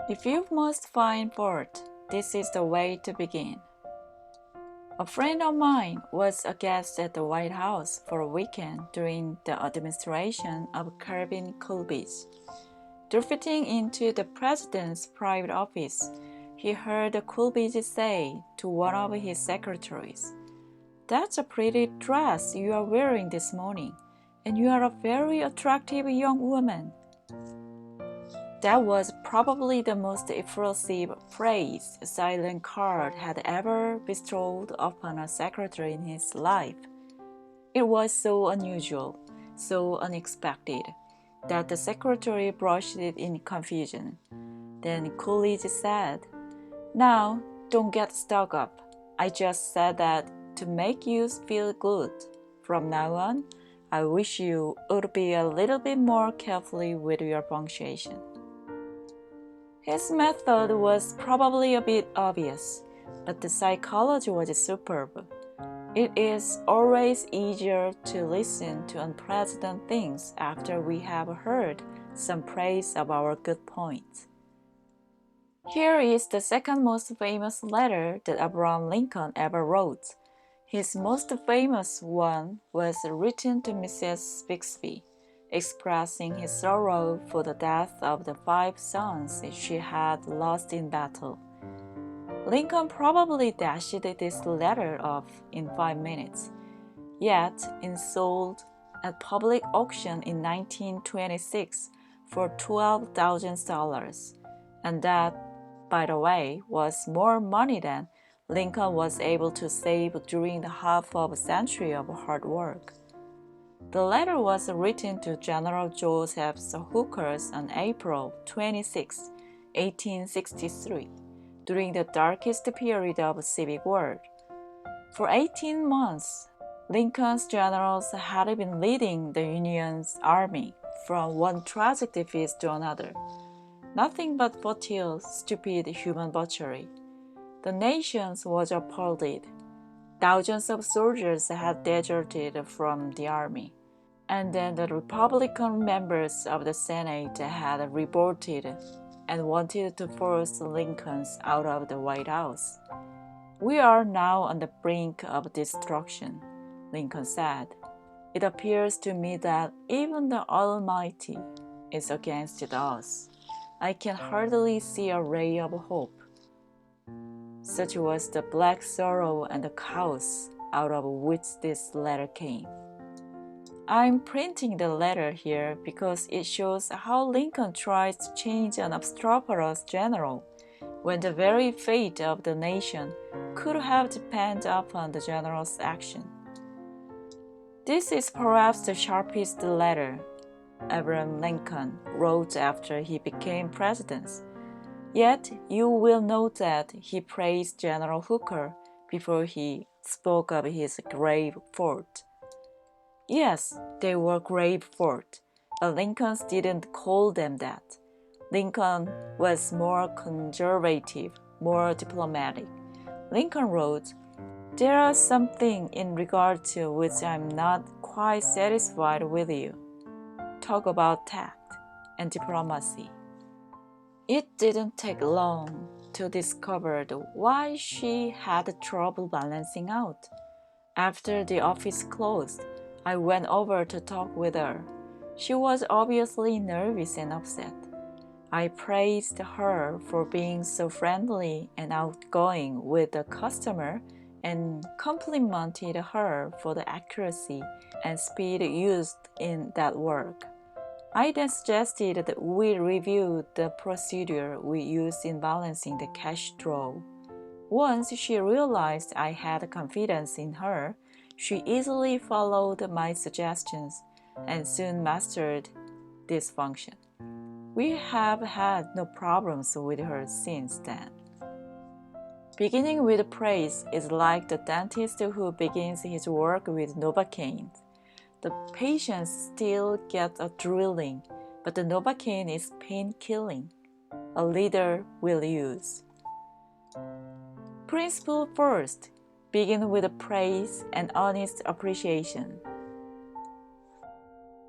If you must find fault, this is the way to begin. A friend of mine was a guest at the White House for a weekend during the administration of Calvin Coolidge. Drifting into the president's private office, he heard Coolidge say to one of his secretaries, "That's a pretty dress you are wearing this morning, and you are a very attractive young woman." That was probably the most effusive praise Silent Card had ever bestowed upon a secretary in his life. It was so unusual, so unexpected, that the secretary brushed it in confusion. Then Coolidge said, "Now, don't get stuck up. I just said that to make you feel good. From now on, I wish you would be a little bit more careful with your punctuation." His method was probably a bit obvious, but the psychology was superb. It is always easier to listen to unprecedented things after we have heard some praise of our good points. Here is the second most famous letter that Abraham Lincoln ever wrote. His most famous one was written to Mrs. Bixby, expressing his sorrow for the death of the 5 sons she had lost in battle. Lincoln probably dashed this letter off in 5 minutes, yet it sold at public auction in 1926 for $12,000, and that, by the way, was more money than Lincoln was able to save during the half of a century of hard work. The letter was written to General Joseph Hooker on April 26, 1863, during the darkest period of civic war. For 18 months, Lincoln's generals had been leading the Union's army from one tragic defeat to another. Nothing but futile, stupid human butchery. The nation was appalled. Thousands of soldiers had deserted from the army, and then the Republican members of the Senate had revolted and wanted to force Lincoln out of the White House. "We are now on the brink of destruction," Lincoln said. "It appears to me that even the Almighty is against us. I can hardly see a ray of hope." Such was the black sorrow and the chaos out of which this letter came. I'm printing the letter here because it shows how Lincoln tries to change an obstreperous general when the very fate of the nation could have depended upon the general's action. This is perhaps the sharpest letter Abraham Lincoln wrote after he became president. Yet you will note that he praised General Hooker before he spoke of his grave fault. Yes, they were grave fault, but Lincoln didn't call them that. Lincoln was more conservative, more diplomatic. Lincoln wrote, "There is something in regard to which I'm not quite satisfied with you. Talk about tact and diplomacy." It didn't take long to discover why she had trouble balancing out. After the office closed, I went over to talk with her. She was obviously nervous and upset. I praised her for being so friendly and outgoing with the customer and complimented her for the accuracy and speed used in that work. I then suggested that we review the procedure we used in balancing the cash draw. Once she realized I had confidence in her, she easily followed my suggestions and soon mastered this function. We have had no problems with her since then. Beginning with praise is like the dentist who begins his work with Novocaine. The patient still gets a drilling, but the Novocaine is pain-killing. A leader will use. Principle first. Begin with praise and honest appreciation.